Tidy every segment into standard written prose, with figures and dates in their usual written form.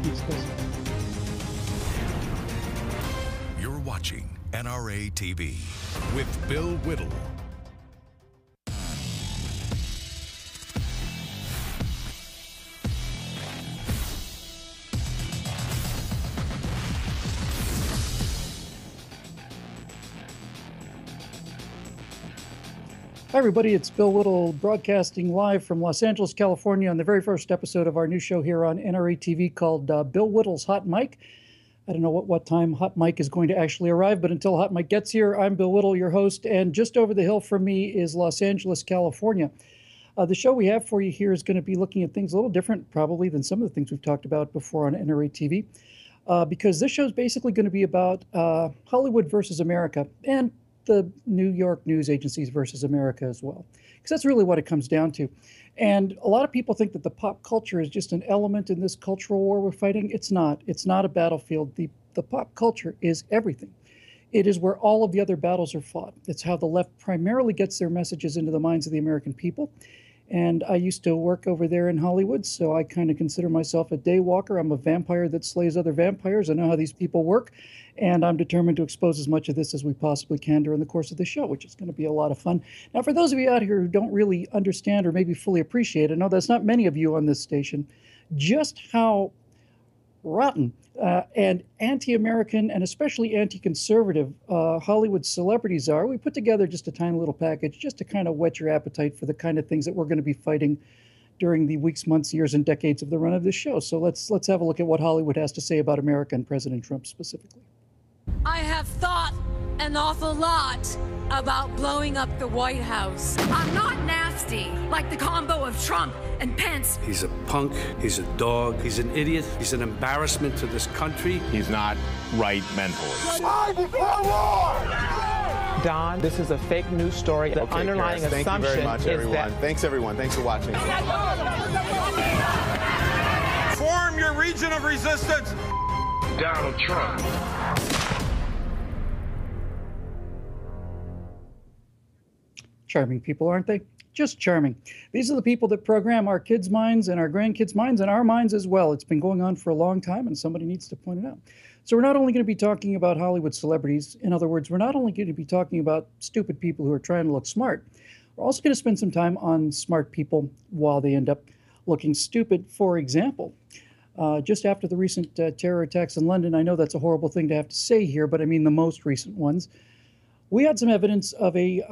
Thanks, guys. You're watching NRA TV with Bill Whittle. Hi, everybody. It's Bill Whittle broadcasting live from Los Angeles, California on the very first episode of our new show here on NRA TV called Bill Whittle's Hot Mic. I don't know what time Hot Mic is going to actually arrive, but until Hot Mic gets here, I'm Bill Whittle, your host, and just over the hill from me is Los Angeles, California. The show we have for you here is going to be looking at things a little different probably than some of the things we've talked about before on NRA TV, because this show is basically going to be about Hollywood versus America and the New York news agencies versus America as well, because that's really what it comes down to. And a lot of people think that the pop culture is just an element in this cultural war we're fighting. It's not. It's not a battlefield. The pop culture is everything. It is where all of the other battles are fought. It's how the left primarily gets their messages into the minds of the American people. And I used to work over there in Hollywood, so I kind of consider myself a day walker. I'm a vampire that slays other vampires. I know how these people work, and I'm determined to expose as much of this as we possibly can during the course of the show, which is going to be a lot of fun. Now, for those of you out here who don't really understand or maybe fully appreciate, I know that's not many of you on this station, just how rotten and anti-American and especially anti-conservative Hollywood celebrities are. We put together just a tiny little package just to kind of whet your appetite for the kind of things that we're going to be fighting during the weeks, months, years, and decades of the run of this show. So let's have a look at what Hollywood has to say about America and President Trump specifically. I have thought an awful lot about blowing up the White House. I'm not nasty like the combo of Trump and Pence. He's a punk, he's a dog, he's an idiot, he's an embarrassment to this country. He's not right mentally. Don, this is a fake news story. The underlying Karis, assumption thank you very much, everyone. that... Thanks, everyone. Thanks for watching. Form your region of resistance. Donald Trump. Charming people, aren't they? Just charming. These are the people that program our kids' minds and our grandkids' minds and our minds as well. It's been going on for a long time, and somebody needs to point it out. So we're not only going to be talking about Hollywood celebrities. In other words, we're not only going to be talking about stupid people who are trying to look smart. We're also going to spend some time on smart people while they end up looking stupid. For example, just after the recent terror attacks in London, I know that's a horrible thing to have to say here, but I mean the most recent ones, we had some evidence of a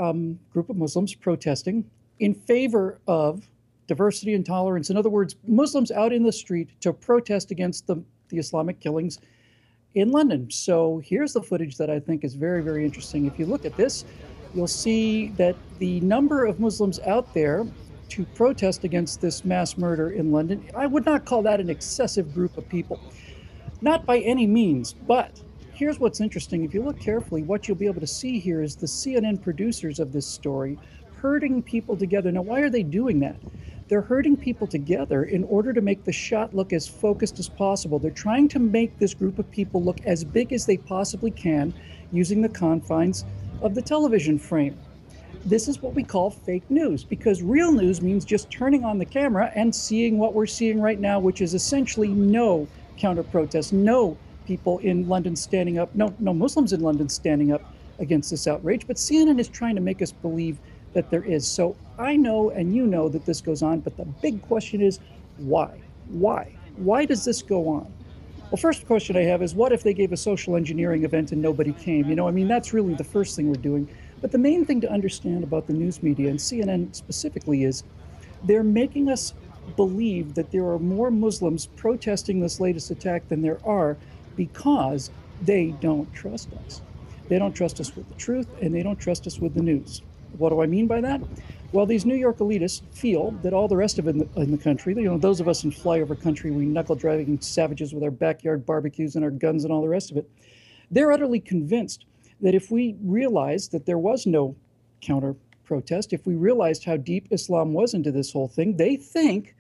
group of Muslims protesting in favor of diversity and tolerance. In other words, Muslims out in the street to protest against the Islamic killings in London. So here's the footage that I think is very, very interesting. If you look at this, you'll see that the number of Muslims out there to protest against this mass murder in London, I would not call that an excessive group of people. Not by any means, but here's what's interesting. If you look carefully, what you'll be able to see here is the CNN producers of this story herding people together. Now, why are they doing that? They're herding people together in order to make the shot look as focused as possible. They're trying to make this group of people look as big as they possibly can using the confines of the television frame. This is what we call fake news, because real news means just turning on the camera and seeing what we're seeing right now, which is essentially no counter-protest, no people in London standing up, no Muslims in London standing up against this outrage, but CNN is trying to make us believe that there is. So I know and you know that this goes on, but the big question is why? Why? Why does this go on? Well, first question I have is, what if they gave a social engineering event and nobody came? You know, I mean, that's really the first thing we're doing. But the main thing to understand about the news media, and CNN specifically, is they're making us believe that there are more Muslims protesting this latest attack than there are, because they don't trust us. They don't trust us with the truth, and they don't trust us with the news. What do I mean by that? Well, these New York elitists feel that all the rest of it in the country, you know, those of us in flyover country, we knuckle-driving savages with our backyard barbecues and our guns and all the rest of it, they're utterly convinced that if we realized that there was no counter-protest, if we realized how deep Islam was into this whole thing, they think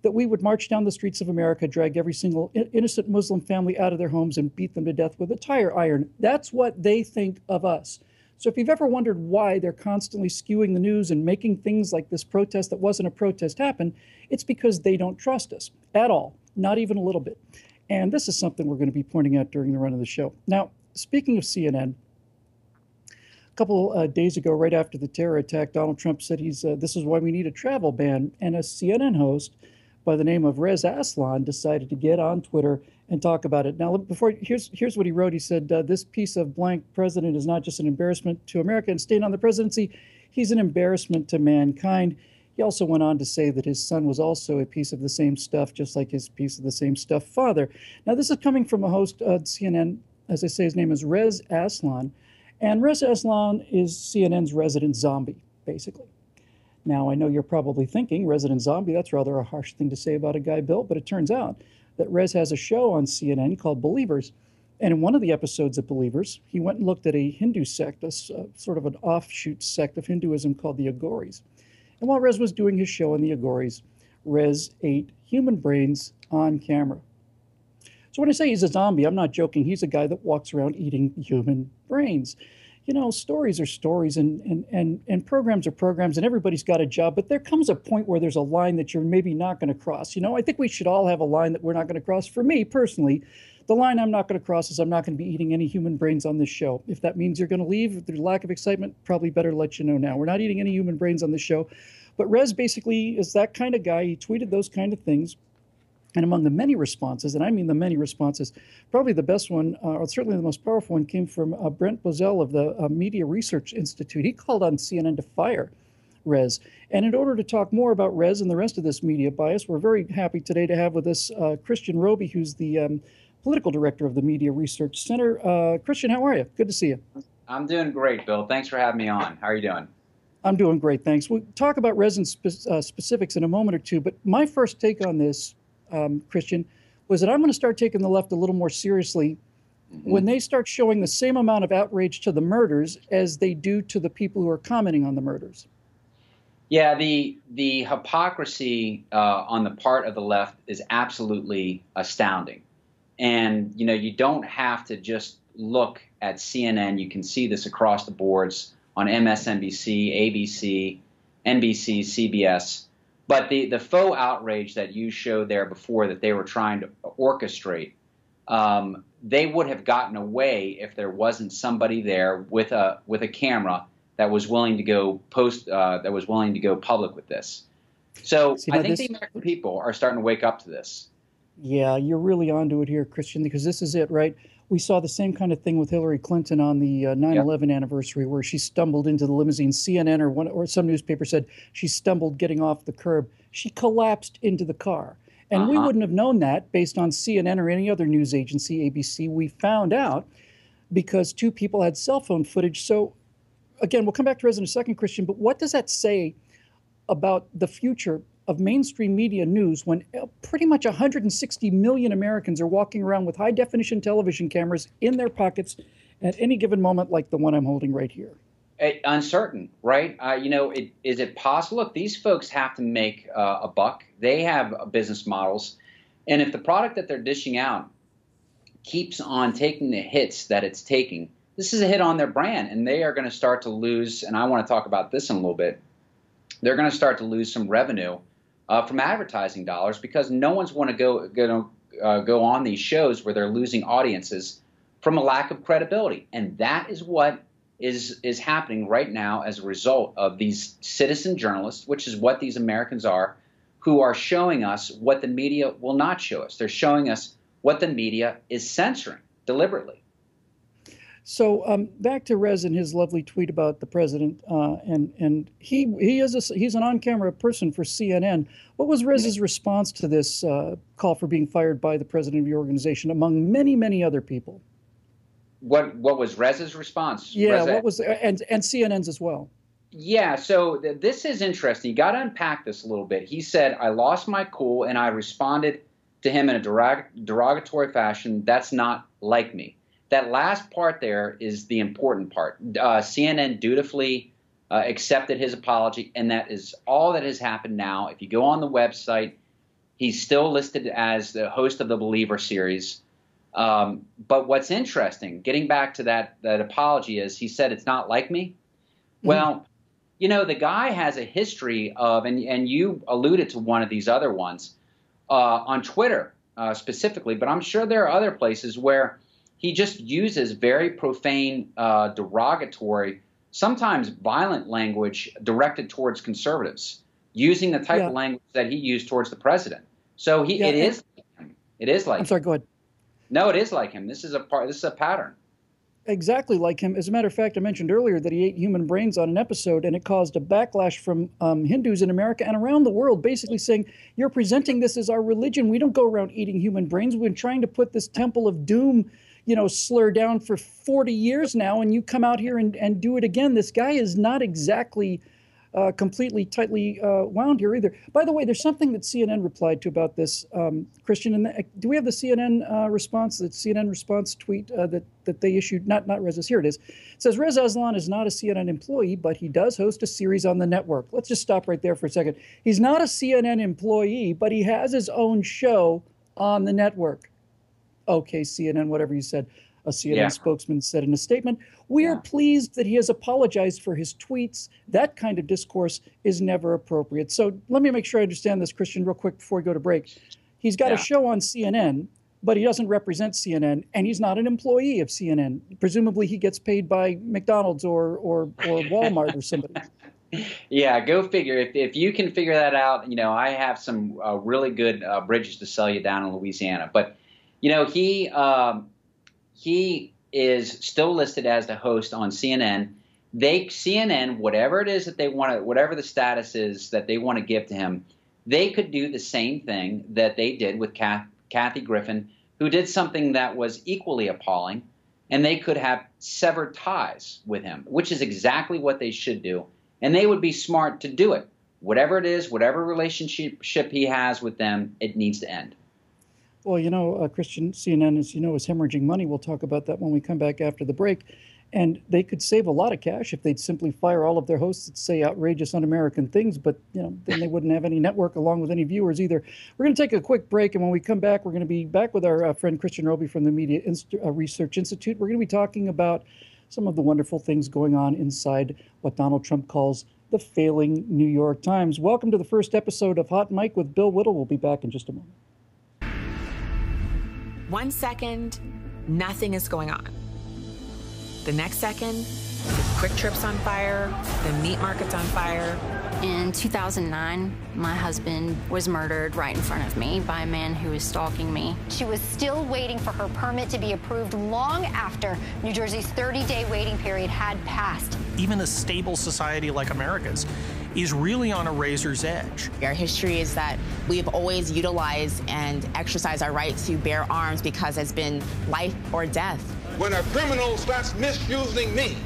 that we would march down the streets of America, drag every single innocent Muslim family out of their homes and beat them to death with a tire iron. That's what they think of us. So if you've ever wondered why they're constantly skewing the news and making things like this protest that wasn't a protest happen, it's because they don't trust us at all, not even a little bit. And this is something we're going to be pointing out during the run of the show. Now, speaking of CNN, a couple days ago, right after the terror attack, Donald Trump said this is why we need a travel ban. And a CNN host by the name of Rez Aslan decided to get on Twitter and talk about it. Now, here's what he wrote. He said, this piece of blank president is not just an embarrassment to America and staying on the presidency. He's an embarrassment to mankind. He also went on to say that his son was also a piece of the same stuff, just like his piece of the same stuff father. Now, this is coming from a host of CNN. As I say, his name is Rez Aslan. And Rez Aslan is CNN's resident zombie, basically. Now, I know you're probably thinking, resident zombie, that's rather a harsh thing to say about a guy, Bill, but it turns out that Rez has a show on CNN called Believers. And in one of the episodes of Believers, he went and looked at a Hindu sect, sort of an offshoot sect of Hinduism called the Adheres. And while Rez was doing his show on the Adheres, Rez ate human brains on camera. So when I say he's a zombie, I'm not joking. He's a guy that walks around eating human brains. You know, stories are stories and programs are programs, and everybody's got a job. But there comes a point where there's a line that you're maybe not going to cross. You know, I think we should all have a line that we're not going to cross. For me, personally, the line I'm not going to cross is I'm not going to be eating any human brains on this show. If that means you're going to leave, if there's lack of excitement, probably better let you know now. We're not eating any human brains on this show. But Rez basically is that kind of guy. He tweeted those kind of things. And among the many responses, and I mean the many responses, probably the best one, or certainly the most powerful one, came from Brent Bozell of the Media Research Institute. He called on CNN to fire Rez. And in order to talk more about Rez and the rest of this media bias, we're very happy today to have with us Christian Roby, who's the political director of the Media Research Center. Christian, how are you? Good to see you. I'm doing great, Bill. Thanks for having me on. How are you doing? I'm doing great, thanks. We'll talk about Rez and specifics in a moment or two, but my first take on this, Christian, was that I'm going to start taking the left a little more seriously when they start showing the same amount of outrage to the murders as they do to the people who are commenting on the murders. Yeah, the hypocrisy on the part of the left is absolutely astounding. And, you know, you don't have to just look at CNN. You can see this across the boards on MSNBC, ABC, NBC, CBS. But the faux outrage that you showed there before that they were trying to orchestrate, they would have gotten away if there wasn't somebody there with a camera that was willing to go public with this. So I think the American people are starting to wake up to this. Yeah, you're really onto it here, Christian, because this is it, right? We saw the same kind of thing with Hillary Clinton on the 9/11 anniversary, where she stumbled into the limousine. CNN or some newspaper said she stumbled getting off the curb. She collapsed into the car. And we wouldn't have known that based on CNN or any other news agency, ABC. We found out because two people had cell phone footage. So, again, we'll come back to Rez in a second, Christian, but what does that say about the future of mainstream media news when pretty much 160 million Americans are walking around with high-definition television cameras in their pockets at any given moment, like the one I'm holding right here? Uncertain, right? You know, is it possible? Look, these folks have to make a buck. They have business models. And if the product that they're dishing out keeps on taking the hits that it's taking, this is a hit on their brand, and they are going to start to lose, and I want to talk about this in a little bit, they're going to start to lose some revenue from advertising dollars because no one's want to go on these shows where they're losing audiences from a lack of credibility. And that is what is happening right now as a result of these citizen journalists, which is what these Americans are, who are showing us what the media will not show us. They're showing us what the media is censoring deliberately. So back to Rez and his lovely tweet about the president, and he's an on-camera person for CNN. What was Rez's response to this call for being fired by the president of your organization, among many, many other people? What was Rez's response? Yeah, what was and CNN's as well. Yeah, so this is interesting. You got to unpack this a little bit. He said, "I lost my cool and I responded to him in a derogatory fashion. That's not like me." That last part there is the important part. CNN dutifully accepted his apology, and that is all that has happened now. If you go on the website, he's still listed as the host of the Believer series. But what's interesting, getting back to that apology, is he said, "It's not like me." Mm-hmm. Well, you know, the guy has a history of, and you alluded to one of these other ones, on Twitter. specifically, but I'm sure there are other places where he just uses very profane, derogatory, sometimes violent language directed towards conservatives, using the type of language that he used towards the president. So it is like him. It is like I'm sorry, go ahead. No, it is like him. This is a pattern. Exactly like him. As a matter of fact, I mentioned earlier that he ate human brains on an episode, and it caused a backlash from Hindus in America and around the world, basically saying, you're presenting this as our religion. We don't go around eating human brains. We've been trying to put this temple of doom, slur down for 40 years now, and you come out here and do it again. This guy is not exactly completely tightly wound here either. By the way, there's something that CNN replied to about this, Christian. And do we have the CNN response? The CNN response tweet that they issued? Not Reza. Here it is. It says Reza Aslan is not a CNN employee, but he does host a series on the network. Let's just stop right there for a second. He's not a CNN employee, but he has his own show on the network. Okay, CNN, whatever you said. A CNN spokesman said in a statement, we are pleased that he has apologized for his tweets. That kind of discourse is never appropriate. So let me make sure I understand this, Christian, real quick before we go to break. He's got a show on CNN, but he doesn't represent CNN, and he's not an employee of CNN. Presumably he gets paid by McDonald's or Walmart or somebody. Yeah, go figure. If you can figure that out, I have some really good bridges to sell you down in Louisiana. But, he is still listed as the host on CNN. CNN, whatever it is that they want to, whatever the status is that they want to give to him, they could do the same thing that they did with Kathy Griffin, who did something that was equally appalling, and they could have severed ties with him, which is exactly what they should do. And they would be smart to do it. Whatever it is, whatever relationship he has with them, it needs to end. Well, Christian, CNN, is hemorrhaging money. We'll talk about that when we come back after the break. And they could save a lot of cash if they'd simply fire all of their hosts that say outrageous, un-American things. But, then they wouldn't have any network along with any viewers either. We're going to take a quick break. And when we come back, we're going to be back with our friend Christian Roby from the Media Research Institute. We're going to be talking about some of the wonderful things going on inside what Donald Trump calls the failing New York Times. Welcome to the first episode of Hot Mic with Bill Whittle. We'll be back in just a moment. 1 second, nothing is going on. The next second, the Quick Trip's on fire, the meat market's on fire. In 2009, my husband was murdered right in front of me by a man who was stalking me. She was still waiting for her permit to be approved long after New Jersey's 30-day waiting period had passed. Even a stable society like America's is really on a razor's edge. Our history is that we've always utilized and exercised our right to bear arms because it's been life or death. When a criminal starts misusing me,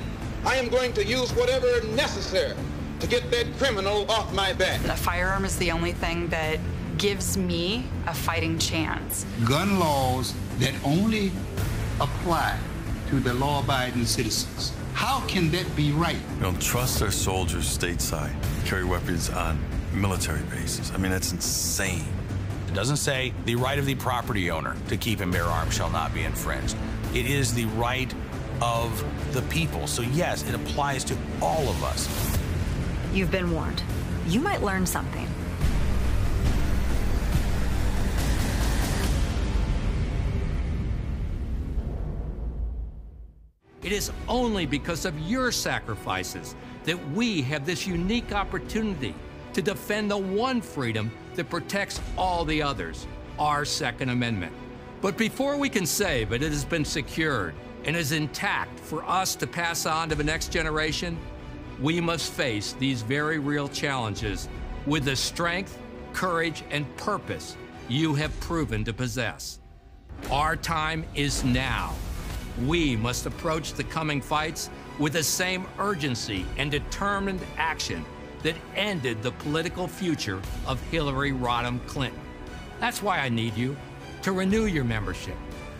I am going to use whatever necessary to get that criminal off my back. A firearm is the only thing that gives me a fighting chance. Gun laws that only apply to the law-abiding citizens. How can that be right? They don't trust their soldiers stateside, carry weapons on military bases. I mean, that's insane. It doesn't say the right of the property owner to keep and bear arms shall not be infringed. It is the right of the people. So yes, it applies to all of us. You've been warned. You might learn something. It is only because of your sacrifices that we have this unique opportunity to defend the one freedom that protects all the others, our Second Amendment. But before we can say that it has been secured and is intact for us to pass on to the next generation, we must face these very real challenges with the strength, courage, and purpose you have proven to possess. Our time is now. We must approach the coming fights with the same urgency and determined action that ended the political future of Hillary Rodham Clinton. That's why I need you to renew your membership,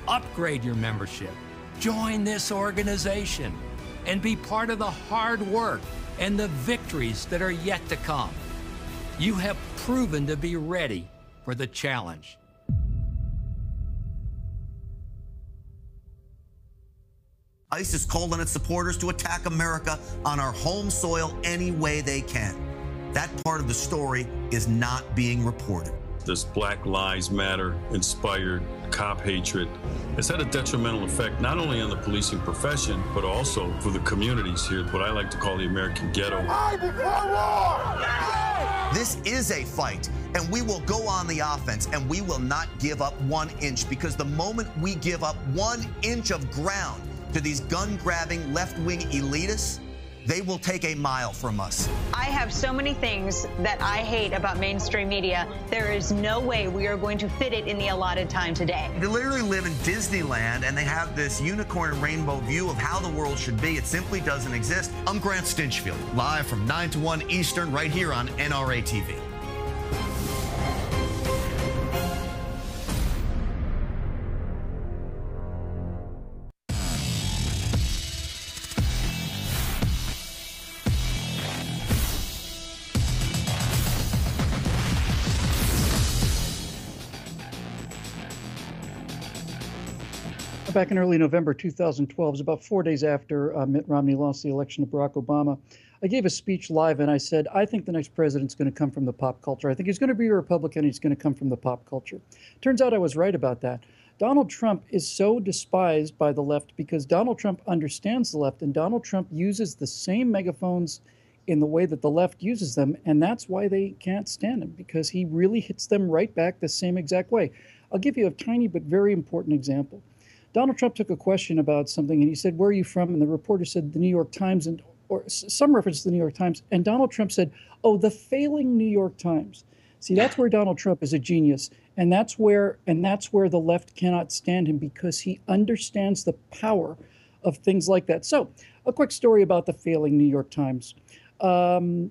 upgrade your membership, join this organization, and be part of the hard work and the victories that are yet to come. You have proven to be ready for the challenge. ISIS called on its supporters to attack America on our home soil any way they can. That part of the story is not being reported. this Black Lives Matter inspired cop hatred has had a detrimental effect not only on the policing profession, but also for the communities here, what I like to call the American ghetto. This is a fight, and we will go on the offense, and we will not give up 1 inch, because the moment we give up 1 inch of ground to these gun-grabbing left-wing elitists, they will take a mile from us. I have so many things that I hate about mainstream media. There is no way we are going to fit it in the allotted time today. They literally live in Disneyland, and they have this unicorn rainbow view of how the world should be. It simply doesn't exist. I'm Grant Stinchfield, live from 9 to 1 Eastern, right here on NRA TV. Back in early November 2012, it was about 4 days after Mitt Romney lost the election to Barack Obama, I gave a speech live and I said, I think the next president's going to come from the pop culture. I think he's going to be a Republican. He's going to come from the pop culture. Turns out I was right about that. Donald Trump is so despised by the left because Donald Trump understands the left, and Donald Trump uses the same megaphones in the way that the left uses them, and that's why they can't stand him, because he really hits them right back the same exact way. I'll give you a tiny but very important example. Donald Trump took a question about something, and he said, "Where are you from?" And the reporter said, "The New York Times," or some reference to the New York Times. And Donald Trump said, "Oh, the failing New York Times." See, that's where Donald Trump is a genius, and that's where the left cannot stand him, because he understands the power of things like that. So, a quick story about the failing New York Times. New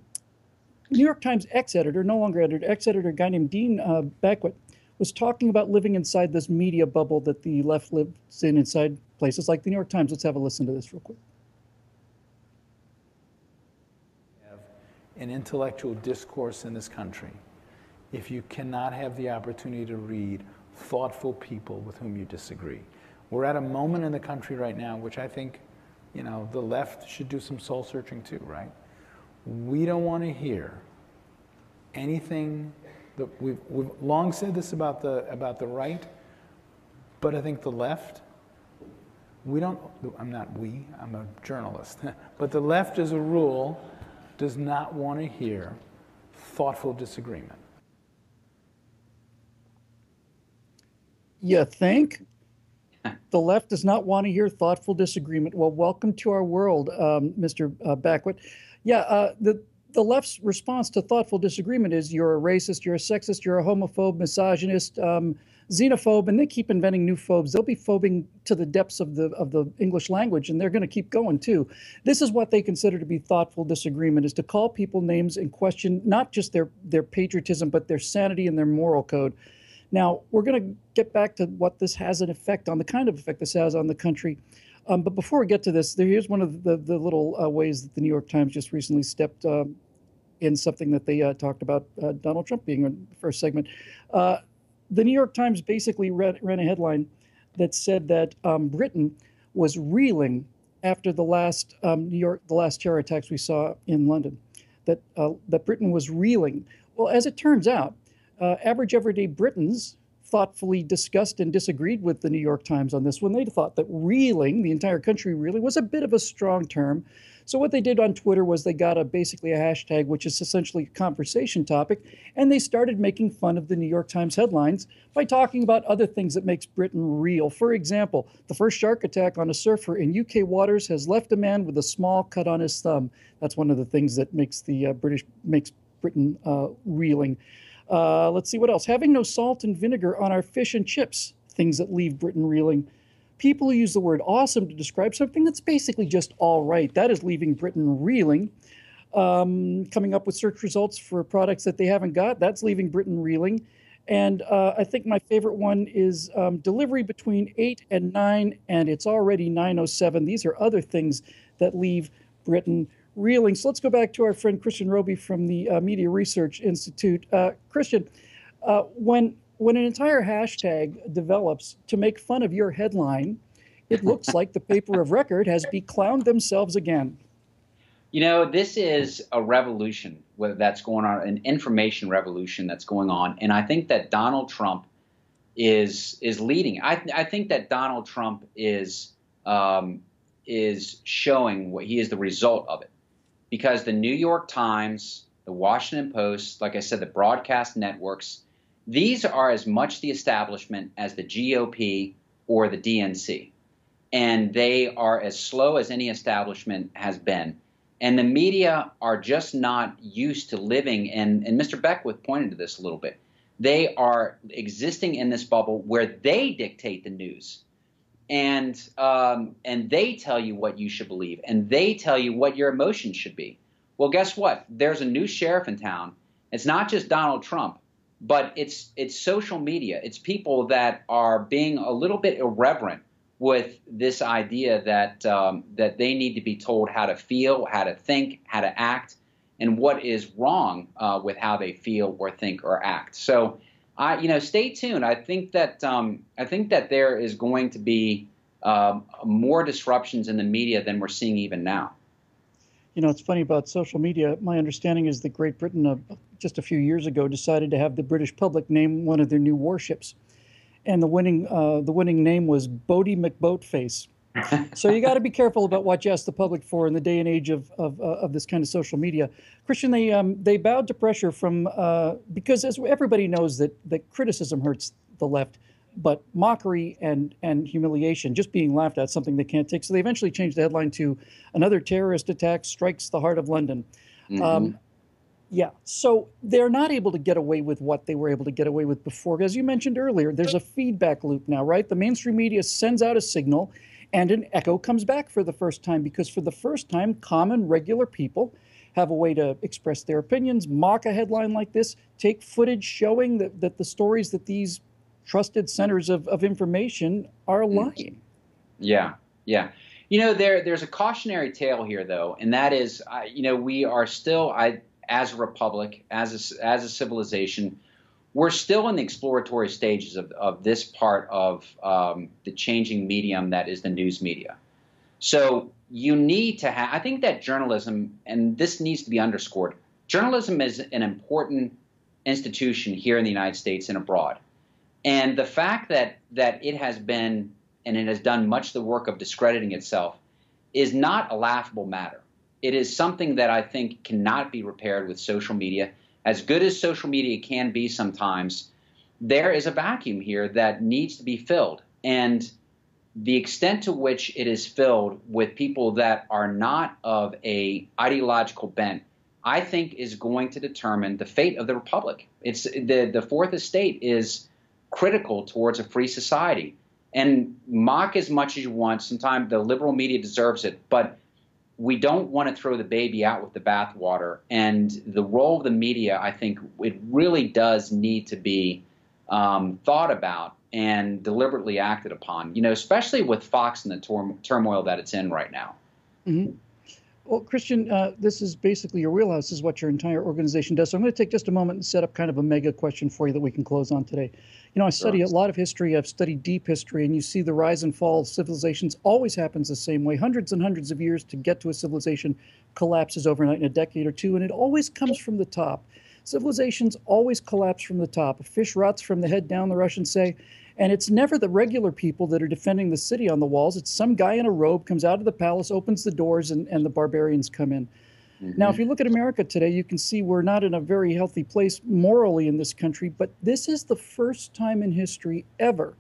York Times ex-editor, no longer editor, ex-editor, a guy named Dean Beckwith, was talking about living inside this media bubble that the left lives in, inside places like the New York Times. Let's have a listen to this real quick. An intellectual discourse in this country if you cannot have the opportunity to read thoughtful people with whom you disagree. We're at a moment in the country right now which I think, you know, the left should do some soul searching too, right? We don't want to hear anything. We've long said this about the right, but I think the left, I'm a journalist, but the left as a rule does not want to hear thoughtful disagreement. You think? The left does not want to hear thoughtful disagreement. Well, welcome to our world, Mr. Beckwith. Yeah, the left's response to thoughtful disagreement is you're a racist, you're a sexist, you're a homophobe, misogynist, xenophobe, and they keep inventing new phobes. They'll be phobing to the depths of the English language, and they're going to keep going too. This is what they consider to be thoughtful disagreement, is to call people names and question not just their patriotism, but their sanity and their moral code. Now, we're going to get back to what this has an effect on, the kind of effect this has on the country. But before we get to this, here's one of the little ways that the New York Times just recently stepped in something that they talked about Donald Trump being in the first segment. The New York Times basically ran a headline that said that Britain was reeling after the last terror attacks we saw in London. That Britain was reeling. Well, as it turns out, average everyday Britons thoughtfully discussed and disagreed with the New York Times on this one. They thought that reeling, the entire country reeling, was a bit of a strong term. So what they did on Twitter was they got basically a hashtag, which is essentially a conversation topic, and they started making fun of the New York Times headlines by talking about other things that makes Britain reel. For example, the first shark attack on a surfer in UK waters has left a man with a small cut on his thumb. That's one of the things that makes Britain reeling. Let's see what else. Having no salt and vinegar on our fish and chips, things that leave Britain reeling. People who use the word awesome to describe something that's basically just all right, that is leaving Britain reeling. Coming up with search results for products that they haven't got, that's leaving Britain reeling. And I think my favorite one is delivery between 8 and 9, and it's already 9:07. These are other things that leave Britain reeling. So let's go back to our friend Christian Roby from the Media Research Institute. Christian, when an entire hashtag develops to make fun of your headline, it looks like the paper of record has beclowned themselves again. You know, this is a revolution that's going on, an information revolution that's going on, and I think that Donald Trump is leading. I think that Donald Trump is showing what he is the result of it, because the New York Times, the Washington Post, like I said, the broadcast networks, these are as much the establishment as the GOP or the DNC, and they are as slow as any establishment has been. And the media are just not used to living, and Mr. Beckwith pointed to this a little bit. They are existing in this bubble where they dictate the news, and they tell you what you should believe, and they tell you what your emotions should be. Well, guess what? There's a new sheriff in town. It's not just Donald Trump, but it's social media. It's people that are being a little bit irreverent with this idea that that they need to be told how to feel, how to think, how to act, and what is wrong with how they feel or think or act. So, stay tuned. I think that there is going to be more disruptions in the media than we're seeing even now. You know, it's funny about social media. My understanding is that Great Britain, just a few years ago, decided to have the British public name one of their new warships, and the winning name was Bodie McBoatface. So you got to be careful about what you ask the public for in the day and age of this kind of social media. Christian, they bowed to pressure from because as everybody knows that criticism hurts the left, but mockery and humiliation, just being laughed at, something they can't take. So they eventually changed the headline to "Another terrorist attack strikes the heart of London." Mm-hmm. Yeah, so they're not able to get away with what they were able to get away with before. As you mentioned earlier, there's a feedback loop now, right? The mainstream media sends out a signal, and an echo comes back for the first time, because for the first time, common, regular people have a way to express their opinions, mock a headline like this, take footage showing that the stories that these trusted centers of information are lying. Yeah, yeah. You know, there's a cautionary tale here, though, and that is, we are still, as a republic, as a civilization, we're still in the exploratory stages of this part of the changing medium that is the news media. So you need to have, I think that journalism, and this needs to be underscored, journalism is an important institution here in the United States and abroad. And the fact that it has been, and it has done much the work of discrediting itself, is not a laughable matter. It is something that I think cannot be repaired with social media. As good as social media can be sometimes, there is a vacuum here that needs to be filled. And the extent to which it is filled with people that are not of a ideological bent, I think is going to determine the fate of the republic. It's the Fourth Estate is critical towards a free society. And mock as much as you want. Sometimes the liberal media deserves it, but we don't want to throw the baby out with the bathwater. And the role of the media, I think, it really does need to be thought about and deliberately acted upon, especially with Fox and the turmoil that it's in right now. Mm-hmm. Well, Christian, this is basically your wheelhouse. This is what your entire organization does. So I'm going to take just a moment and set up kind of a mega question for you that we can close on today. I study a lot of history. I've studied deep history, and you see the rise and fall of civilizations always happens the same way. Hundreds and hundreds of years to get to a civilization collapses overnight in a decade or two, and it always comes from the top. Civilizations always collapse from the top. A fish rots from the head down, the Russians say. And it's never the regular people that are defending the city on the walls. It's some guy in a robe comes out of the palace, opens the doors, and the barbarians come in. Mm-hmm. Now, if you look at America today, you can see we're not in a very healthy place morally in this country, but this is the first time in history ever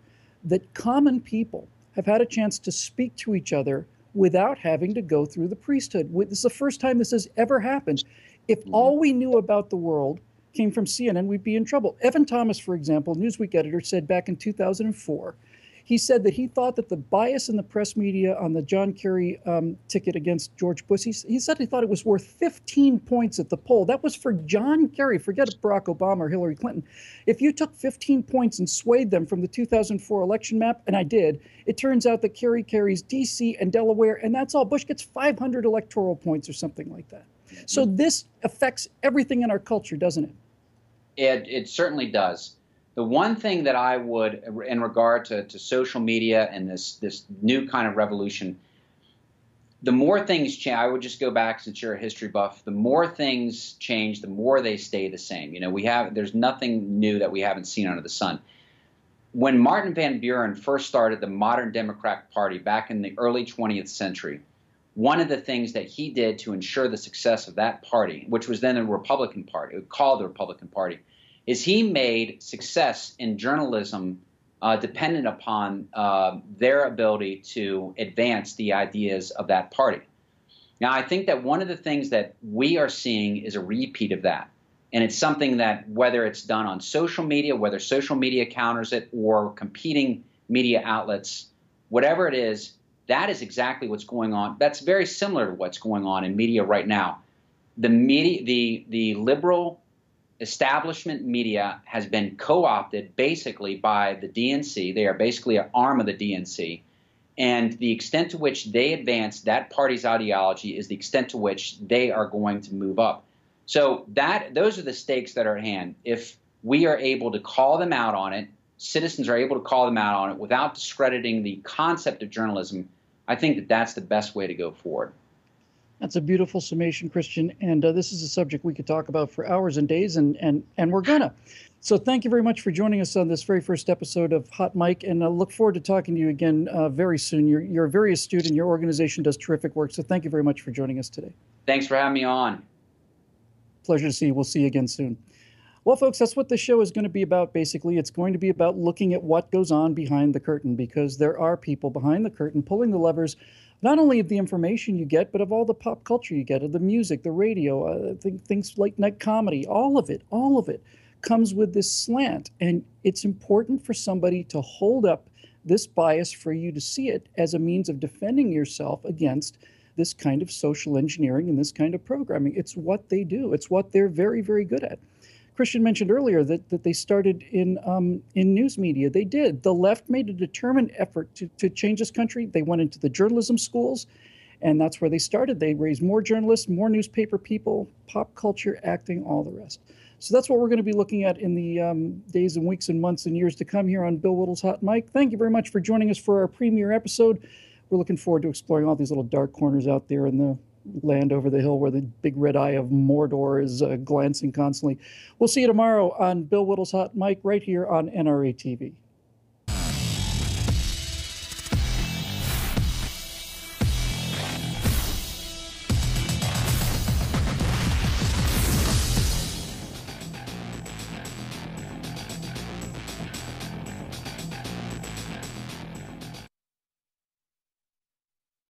that common people have had a chance to speak to each other without having to go through the priesthood. This is the first time this has ever happened. If all we knew about the world came from CNN, we'd be in trouble. Evan Thomas, for example, Newsweek editor, said back in 2004, he said that he thought that the bias in the press media on the John Kerry ticket against George Bush, he said he thought it was worth 15 points at the poll. That was for John Kerry. Forget Barack Obama or Hillary Clinton. If you took 15 points and swayed them from the 2004 election map, and I did, it turns out that Kerry carries D.C. and Delaware, and that's all. Bush gets 500 electoral points or something like that. Mm-hmm. So this affects everything in our culture, doesn't it? It certainly does. The one thing that I would, in regard to social media and this new kind of revolution, the more things change, I would just go back, since you're a history buff, the more things change, the more they stay the same. You know, there's nothing new that we haven't seen under the sun. When Martin Van Buren first started the modern Democratic Party back in the early 20th century, one of the things that he did to ensure the success of that party, which was then the Republican Party, called the Republican Party, is he made success in journalism dependent upon their ability to advance the ideas of that party. Now, I think that one of the things that we are seeing is a repeat of that. And it's something that, whether it's done on social media, whether social media counters it, or competing media outlets, whatever it is, that is exactly what's going on. That's very similar to what's going on in media right now. The media, the liberal establishment media has been co-opted basically by the DNC. They are basically an arm of the DNC. And the extent to which they advance that party's ideology is the extent to which they are going to move up. So those are the stakes that are at hand. If we are able to call them out on it, citizens are able to call them out on it without discrediting the concept of journalism, I think that that's the best way to go forward. That's a beautiful summation, Christian. And this is a subject we could talk about for hours and days, and we're gonna. So thank you very much for joining us on this very first episode of Hot Mic, and I look forward to talking to you again very soon. You're very astute, and your organization does terrific work. So thank you very much for joining us today. Thanks for having me on. Pleasure to see you. We'll see you again soon. Well, folks, that's what this show is going to be about, basically. It's going to be about looking at what goes on behind the curtain, because there are people behind the curtain pulling the levers, not only of the information you get, but of all the pop culture you get, of the music, the radio, things like night comedy, all of it comes with this slant. And it's important for somebody to hold up this bias for you to see it as a means of defending yourself against this kind of social engineering and this kind of programming. It's what they do. It's what they're very, very good at. Christian mentioned earlier that they started in news media. They did. The left made a determined effort to change this country. They went into the journalism schools, and that's where they started. They raised more journalists, more newspaper people, pop culture, acting, all the rest. So that's what we're going to be looking at in the days and weeks and months and years to come here on Bill Whittle's Hot Mic. Thank you very much for joining us for our premiere episode. We're looking forward to exploring all these little dark corners out there in the land over the hill where the big red eye of Mordor is glancing constantly. We'll see you tomorrow on Bill Whittle's Hot Mic right here on NRA TV.